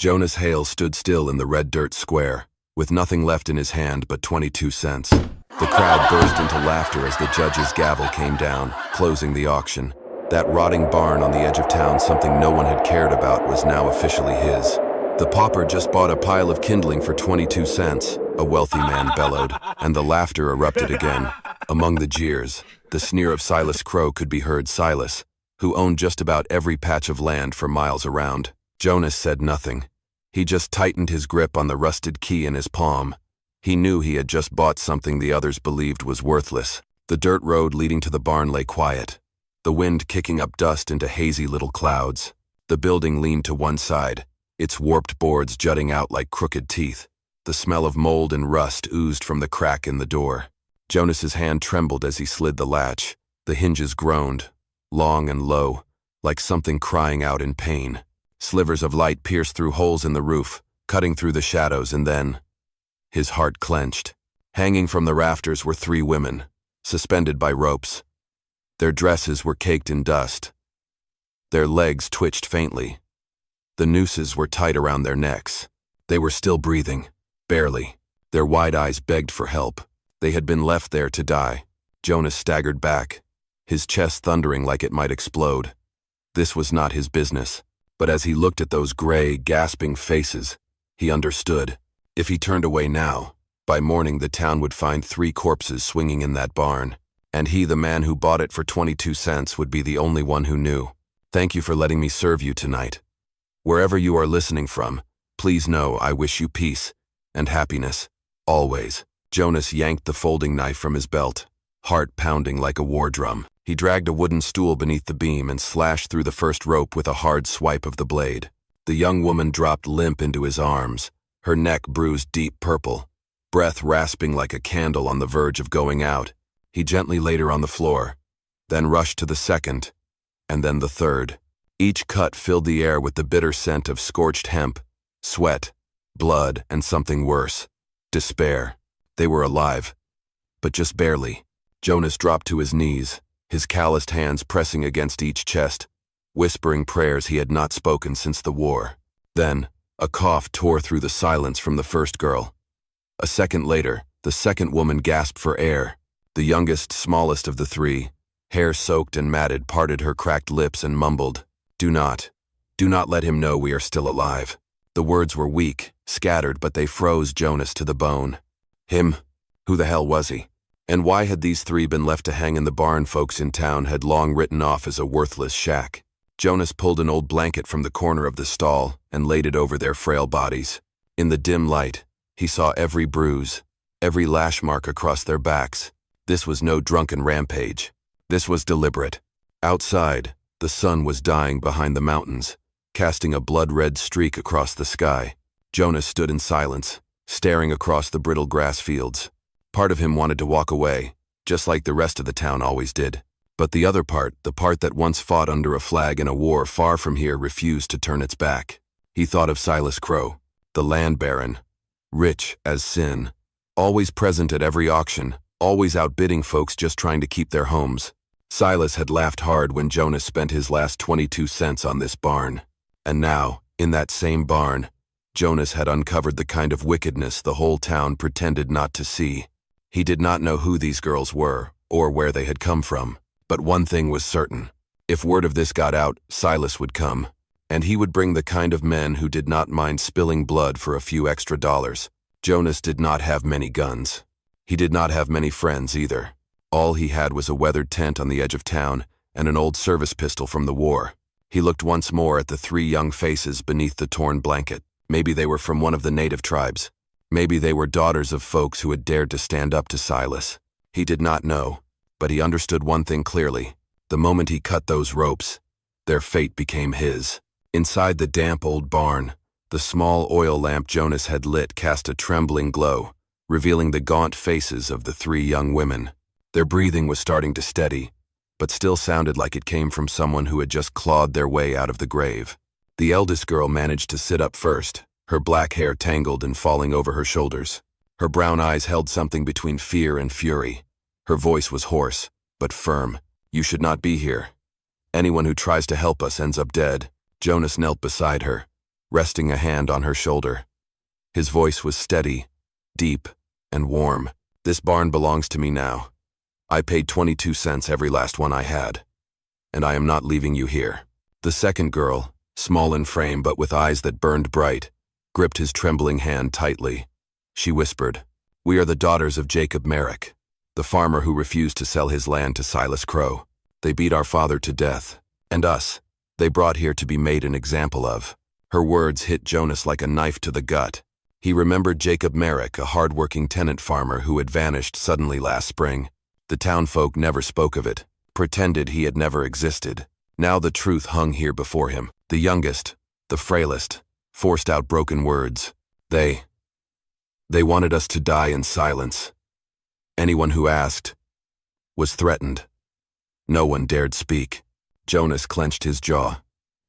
Jonas Hale stood still in the red dirt square, with nothing left in his hand but 22 cents. The crowd burst into laughter as the judge's gavel came down, closing the auction. That rotting barn on the edge of town, something no one had cared about, was now officially his. The pauper just bought a pile of kindling for 22 cents, a wealthy man bellowed, and the laughter erupted again. Among the jeers, the sneer of Silas Crow could be heard. Silas, who owned just about every patch of land for miles around. Jonas said nothing. He just tightened his grip on the rusted key in his palm. He knew he had just bought something the others believed was worthless. The dirt road leading to the barn lay quiet, the wind kicking up dust into hazy little clouds. The building leaned to one side, its warped boards jutting out like crooked teeth. The smell of mold and rust oozed from the crack in the door. Jonas's hand trembled as he slid the latch. The hinges groaned, long and low, like something crying out in pain. Slivers of light pierced through holes in the roof, cutting through the shadows, and then his heart clenched. Hanging from the rafters were 3 women, suspended by ropes. Their dresses were caked in dust. Their legs twitched faintly. The nooses were tight around their necks. They were still breathing, barely. Their wide eyes begged for help. They had been left there to die. Jonas staggered back, his chest thundering like it might explode. This was not his business, but as he looked at those gray, gasping faces, he understood. If he turned away now, by morning the town would find 3 corpses swinging in that barn, and he, the man who bought it for 22 cents, would be the only one who knew. Thank you for letting me serve you tonight. Wherever you are listening from, please know I wish you peace and happiness, always. Jonas yanked the folding knife from his belt, heart pounding like a war drum. He dragged a wooden stool beneath the beam and slashed through the first rope with a hard swipe of the blade. The young woman dropped limp into his arms, her neck bruised deep purple, breath rasping like a candle on the verge of going out. He gently laid her on the floor, then rushed to the second, and then the third. Each cut filled the air with the bitter scent of scorched hemp, sweat, blood, and something worse, despair. They were alive, but just barely. Jonas dropped to his knees, his calloused hands pressing against each chest, whispering prayers he had not spoken since the war. Then, a cough tore through the silence from the first girl. A second later, the second woman gasped for air. The youngest, smallest of the 3, hair soaked and matted, parted her cracked lips and mumbled, do not let him know we are still alive." The words were weak, scattered, but they froze Jonas to the bone. Him? Who the hell was he? And why had these 3 been left to hang in the barn folks in town had long written off as a worthless shack? Jonas pulled an old blanket from the corner of the stall and laid it over their frail bodies. In the dim light, he saw every bruise, every lash mark across their backs. This was no drunken rampage. This was deliberate. Outside, the sun was dying behind the mountains, casting a blood-red streak across the sky. Jonas stood in silence, staring across the brittle grass fields. Part of him wanted to walk away, just like the rest of the town always did. But the other part, the part that once fought under a flag in a war far from here, refused to turn its back. He thought of Silas Crow, the land baron, rich as sin, always present at every auction, always outbidding folks just trying to keep their homes. Silas had laughed hard when Jonas spent his last 22 cents on this barn. And now, in that same barn, Jonas had uncovered the kind of wickedness the whole town pretended not to see. He did not know who these girls were, or where they had come from. But one thing was certain. If word of this got out, Silas would come. And he would bring the kind of men who did not mind spilling blood for a few extra dollars. Jonas did not have many guns. He did not have many friends either. All he had was a weathered tent on the edge of town and an old service pistol from the war. He looked once more at the 3 young faces beneath the torn blanket. Maybe they were from one of the native tribes. Maybe they were daughters of folks who had dared to stand up to Silas. He did not know, but he understood one thing clearly. The moment he cut those ropes, their fate became his. Inside the damp old barn, the small oil lamp Jonas had lit cast a trembling glow, revealing the gaunt faces of the 3 young women. Their breathing was starting to steady, but still sounded like it came from someone who had just clawed their way out of the grave. The eldest girl managed to sit up first, her black hair tangled and falling over her shoulders. Her brown eyes held something between fear and fury. Her voice was hoarse, but firm. "You should not be here. Anyone who tries to help us ends up dead." Jonas knelt beside her, resting a hand on her shoulder. His voice was steady, deep, and warm. "This barn belongs to me now. I paid 22 cents every last one I had. And I am not leaving you here." The second girl, small in frame but with eyes that burned bright, gripped his trembling hand tightly. She whispered, "We are the daughters of Jacob Merrick, the farmer who refused to sell his land to Silas Crow. They beat our father to death, and us, they brought here to be made an example of." Her words hit Jonas like a knife to the gut. He remembered Jacob Merrick, a hard-working tenant farmer who had vanished suddenly last spring. The townfolk never spoke of it, pretended he had never existed. Now the truth hung here before him. The youngest, the frailest, forced out broken words. They wanted us to die in silence. Anyone who asked was threatened. No one dared speak. Jonas clenched his jaw.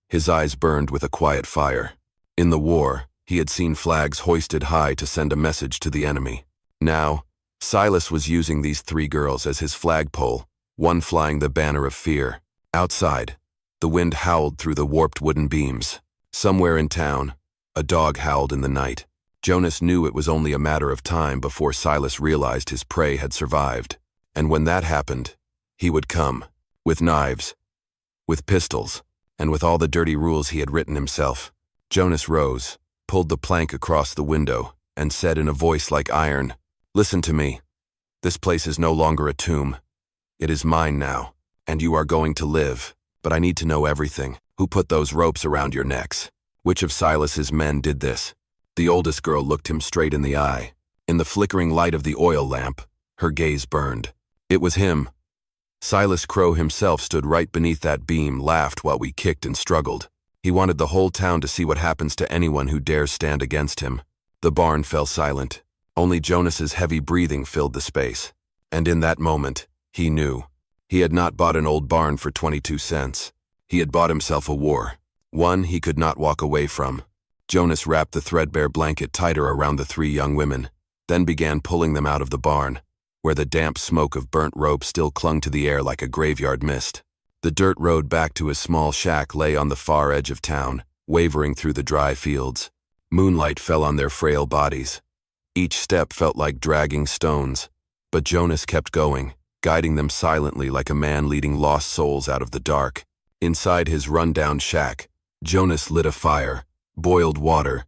His eyes burned with a quiet fire. In the war, he had seen flags hoisted high to send a message to the enemy. Now, Silas was using these three girls as his flagpole, one flying the banner of fear. Outside, the wind howled through the warped wooden beams. Somewhere in town, a dog howled in the night. Jonas knew it was only a matter of time before Silas realized his prey had survived. And when that happened, he would come, with knives, with pistols, and with all the dirty rules he had written himself. Jonas rose, pulled the plank across the window, and said in a voice like iron, "Listen to me. This place is no longer a tomb. It is mine now, and you are going to live. But I need to know everything. Who put those ropes around your necks? Which of Silas's men did this?" The oldest girl looked him straight in the eye. In the flickering light of the oil lamp, her gaze burned. It was him. Silas Crow himself stood right beneath that beam, laughed while we kicked and struggled. He wanted the whole town to see what happens to anyone who dares stand against him. The barn fell silent. Only Jonas's heavy breathing filled the space. And in that moment, he knew. He had not bought an old barn for 22 cents. He had bought himself a war. One he could not walk away from. Jonas wrapped the threadbare blanket tighter around the three young women, then began pulling them out of the barn, where the damp smoke of burnt rope still clung to the air like a graveyard mist. The dirt road back to his small shack lay on the far edge of town, wavering through the dry fields. Moonlight fell on their frail bodies. Each step felt like dragging stones, but Jonas kept going, guiding them silently like a man leading lost souls out of the dark. Inside his run-down shack, Jonas lit a fire, boiled water,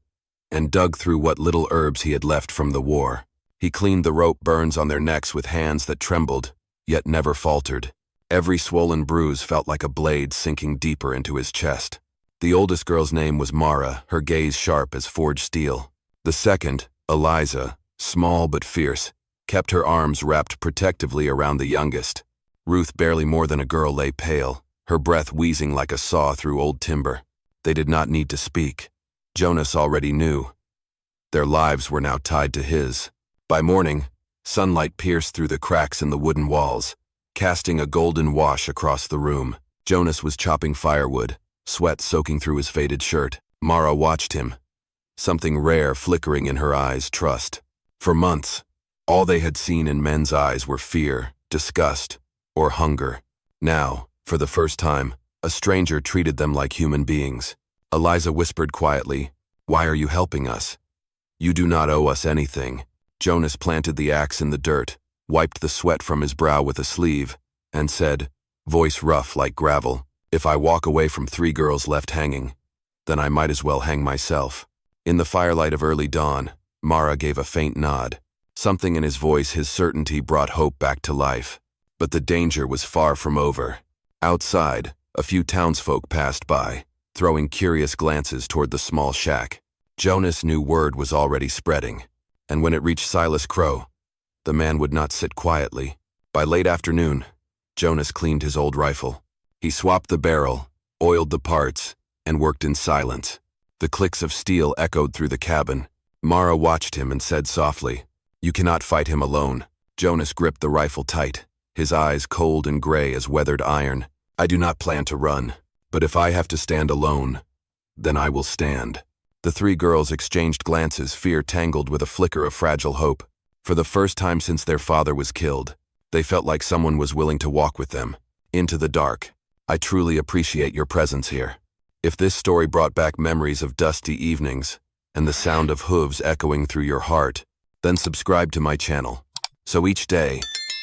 and dug through what little herbs he had left from the war. He cleaned the rope burns on their necks with hands that trembled, yet never faltered. Every swollen bruise felt like a blade sinking deeper into his chest. The oldest girl's name was Mara, her gaze sharp as forged steel. The second, Eliza, small but fierce, kept her arms wrapped protectively around the youngest. Ruth, barely more than a girl, lay pale, her breath wheezing like a saw through old timber. They did not need to speak. Jonas already knew. Their lives were now tied to his. By morning, sunlight pierced through the cracks in the wooden walls, casting a golden wash across the room. Jonas was chopping firewood, sweat soaking through his faded shirt. Mara watched him, something rare flickering in her eyes, trust. For months, all they had seen in men's eyes were fear, disgust, or hunger. Now, for the first time, a stranger treated them like human beings. Eliza whispered quietly, "Why are you helping us? You do not owe us anything." Jonas planted the axe in the dirt, wiped the sweat from his brow with a sleeve, and said, voice rough like gravel, "If I walk away from three girls left hanging, then I might as well hang myself." In the firelight of early dawn, Mara gave a faint nod. Something in his voice, his certainty, brought hope back to life. But the danger was far from over. Outside, a few townsfolk passed by, throwing curious glances toward the small shack. Jonas knew word was already spreading, and when it reached Silas Crow, the man would not sit quietly. By late afternoon, Jonas cleaned his old rifle. He swapped the barrel, oiled the parts, and worked in silence. The clicks of steel echoed through the cabin. Mara watched him and said softly, "You cannot fight him alone." Jonas gripped the rifle tight, his eyes cold and gray as weathered iron. "I do not plan to run, but if I have to stand alone, then I will stand." The three girls exchanged glances, fear tangled with a flicker of fragile hope. For the first time since their father was killed, they felt like someone was willing to walk with them, into the dark. "I truly appreciate your presence here." If this story brought back memories of dusty evenings and the sound of hooves echoing through your heart, then subscribe to my channel. So each day,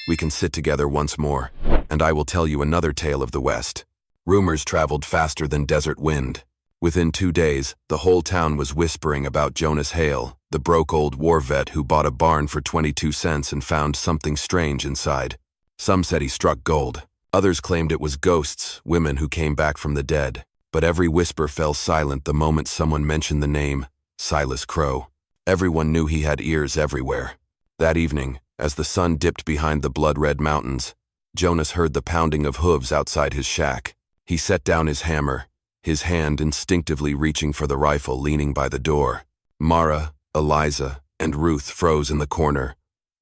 we can sit together once more, and I will tell you another tale of the West. Rumors traveled faster than desert wind. Within 2 days, the whole town was whispering about Jonas Hale, the broke old war vet who bought a barn for 22 cents and found something strange inside. Some said he struck gold. Others claimed it was ghosts, women who came back from the dead. But every whisper fell silent the moment someone mentioned the name, Silas Crow. Everyone knew he had ears everywhere. That evening, as the sun dipped behind the blood-red mountains, Jonas heard the pounding of hooves outside his shack. He set down his hammer, his hand instinctively reaching for the rifle leaning by the door. Mara, Eliza, and Ruth froze in the corner,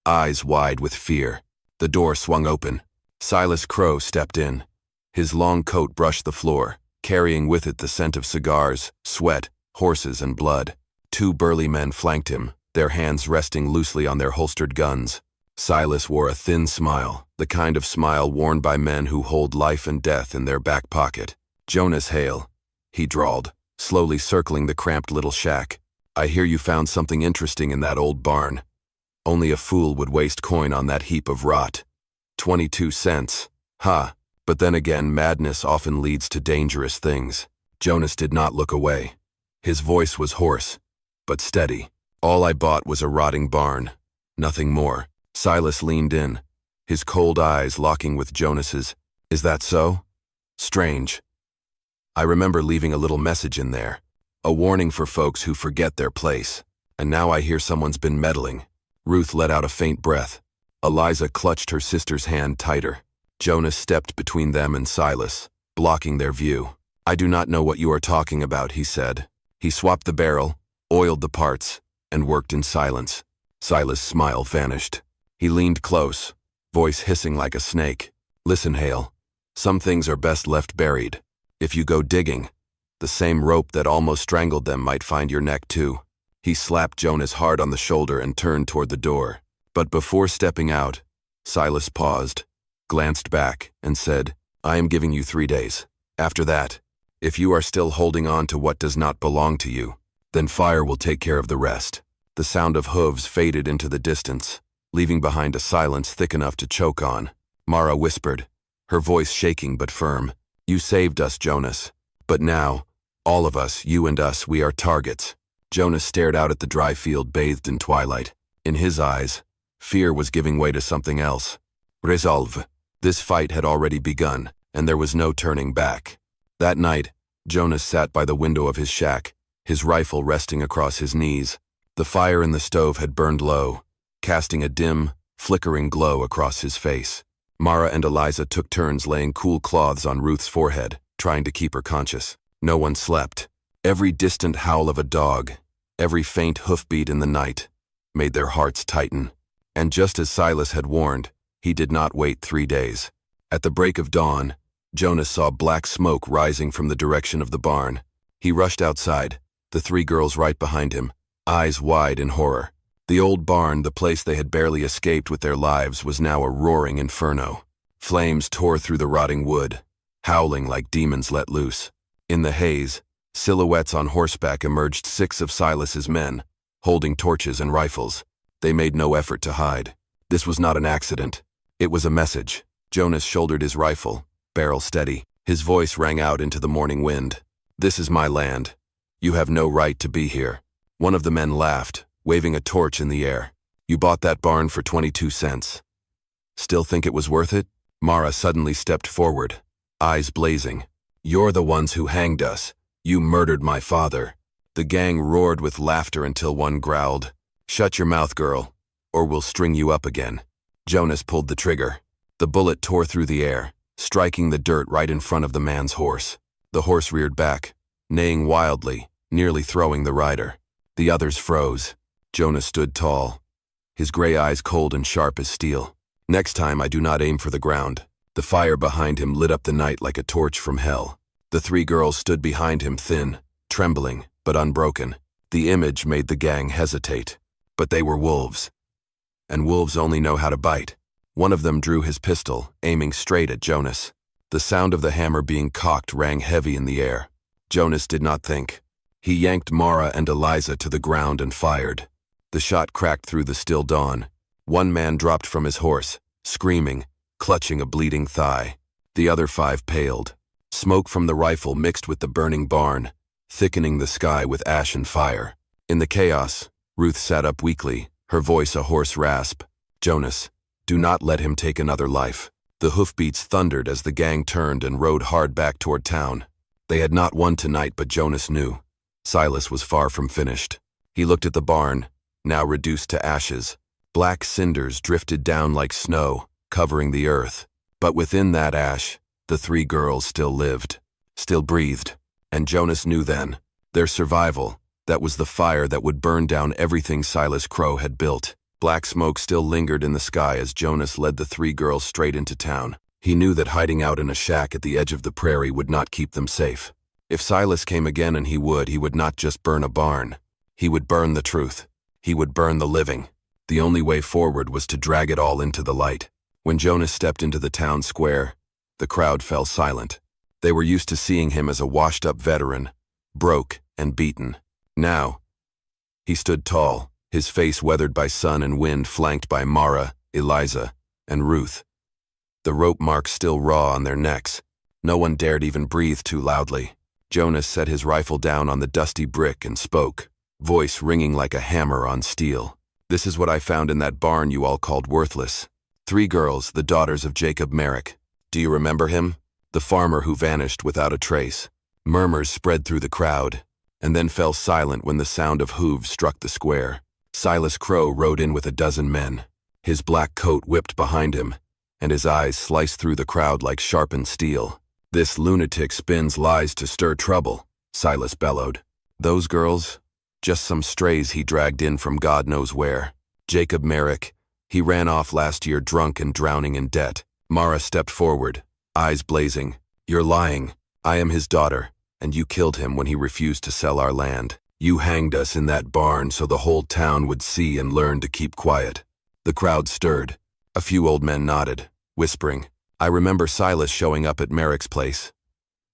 eyes wide with fear. The door swung open. Silas Crow stepped in. His long coat brushed the floor, carrying with it the scent of cigars, sweat, horses, and blood. 2 burly men flanked him, their hands resting loosely on their holstered guns. Silas wore a thin smile, the kind of smile worn by men who hold life and death in their back pocket. "Jonas Hale," he drawled, slowly circling the cramped little shack. "I hear you found something interesting in that old barn. Only a fool would waste coin on that heap of rot. 22 cents. Ha! But then again, madness often leads to dangerous things." Jonas did not look away. His voice was hoarse, but steady. "All I bought was a rotting barn. Nothing more." Silas leaned in, his cold eyes locking with Jonas's. "Is that so? Strange. I remember leaving a little message in there, a warning for folks who forget their place. And now I hear someone's been meddling." Ruth let out a faint breath. Eliza clutched her sister's hand tighter. Jonas stepped between them and Silas, blocking their view. "I do not know what you are talking about," he said. He swapped the barrel, oiled the parts, and worked in silence. Silas' smile vanished. He leaned close, voice hissing like a snake. "Listen, Hale. Some things are best left buried. If you go digging, the same rope that almost strangled them might find your neck too." He slapped Jonas hard on the shoulder and turned toward the door. But before stepping out, Silas paused, glanced back, and said, "I am giving you 3 days. After that, if you are still holding on to what does not belong to you, then fire will take care of the rest." The sound of hooves faded into the distance, leaving behind a silence thick enough to choke on. Mara whispered, her voice shaking but firm, "You saved us, Jonas. But now, all of us, you and us, we are targets." Jonas stared out at the dry field bathed in twilight. In his eyes, fear was giving way to something else. Resolve. This fight had already begun, and there was no turning back. That night, Jonas sat by the window of his shack, his rifle resting across his knees. The fire in the stove had burned low, casting a dim, flickering glow across his face. Mara and Eliza took turns laying cool cloths on Ruth's forehead, trying to keep her conscious. No one slept. Every distant howl of a dog, every faint hoofbeat in the night, made their hearts tighten. And just as Silas had warned, he did not wait 3 days. At the break of dawn, Jonas saw black smoke rising from the direction of the barn. He rushed outside, the 3 girls right behind him, eyes wide in horror. The old barn, the place they had barely escaped with their lives, was now a roaring inferno. Flames tore through the rotting wood, howling like demons let loose. In the haze, silhouettes on horseback emerged, 6 of Silas's men, holding torches and rifles. They made no effort to hide. This was not an accident. It was a message. Jonas shouldered his rifle, barrel steady. His voice rang out into the morning wind. "This is my land. You have no right to be here." One of the men laughed, waving a torch in the air. "You bought that barn for 22 cents. Still think it was worth it?" Mara suddenly stepped forward, eyes blazing. "You're the ones who hanged us. You murdered my father." The gang roared with laughter until one growled, "Shut your mouth, girl, or we'll string you up again." Jonas pulled the trigger. The bullet tore through the air, striking the dirt right in front of the man's horse. The horse reared back, neighing wildly, nearly throwing the rider. The others froze. Jonas stood tall, his gray eyes cold and sharp as steel. "Next time I do not aim for the ground." The fire behind him lit up the night like a torch from hell. The 3 girls stood behind him, thin, trembling, but unbroken. The image made the gang hesitate. But they were wolves. And wolves only know how to bite. One of them drew his pistol, aiming straight at Jonas. The sound of the hammer being cocked rang heavy in the air. Jonas did not think. He yanked Mara and Eliza to the ground and fired. The shot cracked through the still dawn. One man dropped from his horse, screaming, clutching a bleeding thigh. The other 5 paled. Smoke from the rifle mixed with the burning barn, thickening the sky with ash and fire. In the chaos, Ruth sat up weakly, her voice a hoarse rasp. "Jonas, do not let him take another life." The hoofbeats thundered as the gang turned and rode hard back toward town. They had not won tonight, but Jonas knew. Silas was far from finished. He looked at the barn, now reduced to ashes. Black cinders drifted down like snow, covering the earth. But within that ash, the 3 girls still lived, still breathed. And Jonas knew then, their survival, that was the fire that would burn down everything Silas Crow had built. Black smoke still lingered in the sky as Jonas led the 3 girls straight into town. He knew that hiding out in a shack at the edge of the prairie would not keep them safe. If Silas came again, and he would not just burn a barn. He would burn the truth. He would burn the living. The only way forward was to drag it all into the light. When Jonas stepped into the town square, the crowd fell silent. They were used to seeing him as a washed-up veteran, broke and beaten. Now, he stood tall, his face weathered by sun and wind, flanked by Mara, Eliza, and Ruth. The rope marks still raw on their necks. No one dared even breathe too loudly. Jonas set his rifle down on the dusty brick and spoke, voice ringing like a hammer on steel. "This is what I found in that barn you all called worthless. 3 girls, the daughters of Jacob Merrick. Do you remember him? The farmer who vanished without a trace." Murmurs spread through the crowd, and then fell silent when the sound of hooves struck the square. Silas Crow rode in with a dozen men. His black coat whipped behind him, and his eyes sliced through the crowd like sharpened steel. "This lunatic spins lies to stir trouble," Silas bellowed. "Those girls? Just some strays he dragged in from God knows where. Jacob Merrick, he ran off last year drunk and drowning in debt." Mara stepped forward, eyes blazing. "You're lying. I am his daughter, and you killed him when he refused to sell our land. You hanged us in that barn so the whole town would see and learn to keep quiet." The crowd stirred. A few old men nodded, whispering, "I remember Silas showing up at Merrick's place."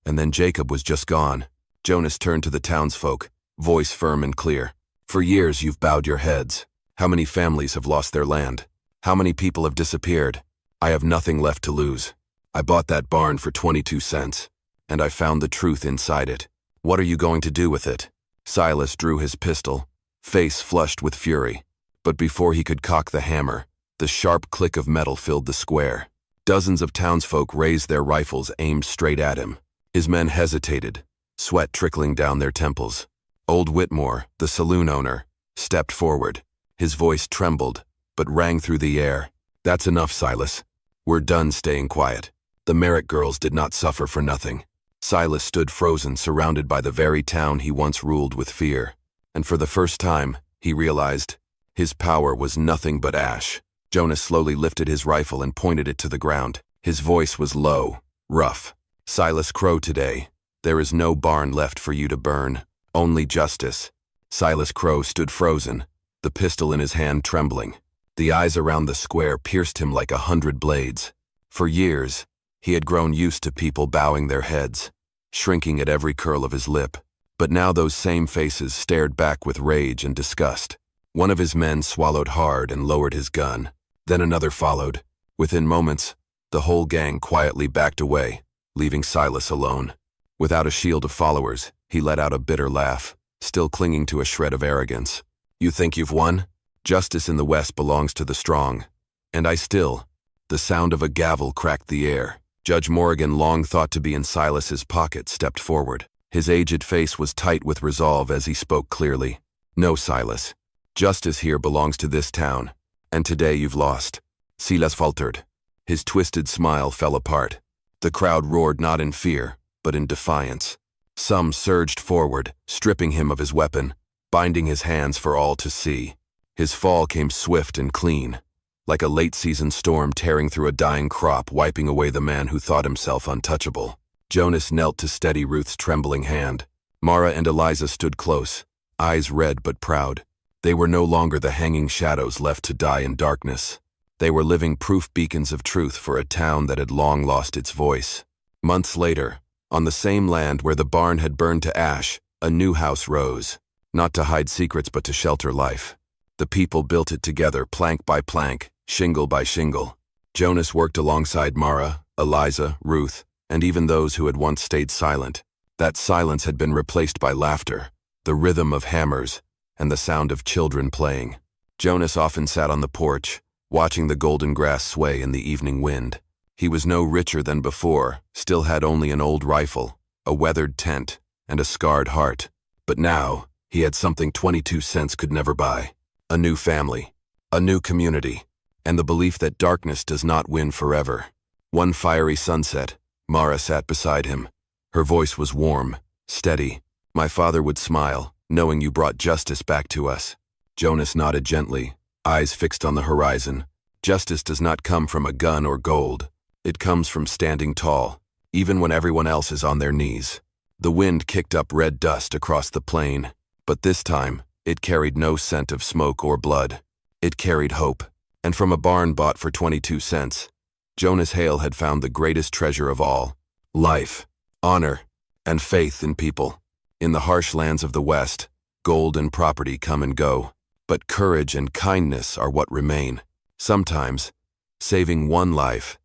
And then Jacob was just gone. Jonas turned to the townsfolk, voice firm and clear. "For years you've bowed your heads. How many families have lost their land? How many people have disappeared? I have nothing left to lose. I bought that barn for 22 cents, and I found the truth inside it. What are you going to do with it?" Silas drew his pistol, face flushed with fury. But before he could cock the hammer, the sharp click of metal filled the square. Dozens of townsfolk raised their rifles, aimed straight at him. His men hesitated, sweat trickling down their temples. Old Whitmore, the saloon owner, stepped forward. His voice trembled, but rang through the air. "That's enough, Silas. We're done staying quiet. The Merrick girls did not suffer for nothing." Silas stood frozen, surrounded by the very town he once ruled with fear. And for the first time, he realized, his power was nothing but ash. Jonas slowly lifted his rifle and pointed it to the ground. His voice was low, rough. "Silas Crow, today, there is no barn left for you to burn, only justice." Silas Crow stood frozen, the pistol in his hand trembling. The eyes around the square pierced him like 100 blades. For years, he had grown used to people bowing their heads, shrinking at every curl of his lip. But now those same faces stared back with rage and disgust. One of his men swallowed hard and lowered his gun. Then another followed. Within moments, the whole gang quietly backed away, leaving Silas alone. Without a shield of followers, he let out a bitter laugh, still clinging to a shred of arrogance. "You think you've won? Justice in the West belongs to the strong. And I still..." The sound of a gavel cracked the air. Judge Morgan, long thought to be in Silas's pocket, stepped forward. His aged face was tight with resolve as he spoke clearly. "No, Silas. Justice here belongs to this town, and today you've lost." Silas faltered. His twisted smile fell apart. The crowd roared not in fear, but in defiance. Some surged forward, stripping him of his weapon, binding his hands for all to see. His fall came swift and clean, like a late-season storm tearing through a dying crop, wiping away the man who thought himself untouchable. Jonas knelt to steady Ruth's trembling hand. Mara and Eliza stood close, eyes red but proud. They were no longer the hanging shadows left to die in darkness. They were living proof beacons of truth for a town that had long lost its voice. Months later, On the same land where the barn had burned to ash, a new house rose, not to hide secrets but to shelter life. The people built it together, plank by plank, shingle by shingle. Jonas worked alongside Mara, Eliza, Ruth, and even those who had once stayed silent. That silence had been replaced by laughter, the rhythm of hammers, and the sound of children playing. Jonas often sat on the porch, watching the golden grass sway in the evening wind. He was no richer than before, still had only an old rifle, a weathered tent, and a scarred heart. But now, he had something 22 cents could never buy. A new family, a new community, and the belief that darkness does not win forever. One fiery sunset, Mara sat beside him. Her voice was warm, steady. My father would smile, knowing you brought justice back to us. Jonas nodded gently, eyes fixed on the horizon. Justice does not come from a gun or gold. It comes from standing tall, even when everyone else is on their knees. The wind kicked up red dust across the plain, but this time, it carried no scent of smoke or blood. It carried hope, and from a barn bought for 22 cents, Jonas Hale had found the greatest treasure of all: life, honor, and faith in people. In the harsh lands of the West, gold and property come and go, but courage and kindness are what remain. Sometimes, saving one life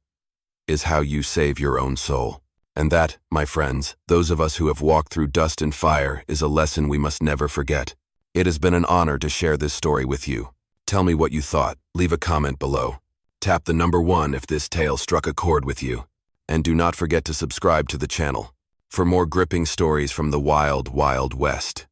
is how you save your own soul. And that, my friends, those of us who have walked through dust and fire, is a lesson we must never forget. It has been an honor to share this story with you. Tell me what you thought. Leave a comment below. Tap the number 1 if this tale struck a chord with you. And do not forget to subscribe to the channel for more gripping stories from the wild, wild West.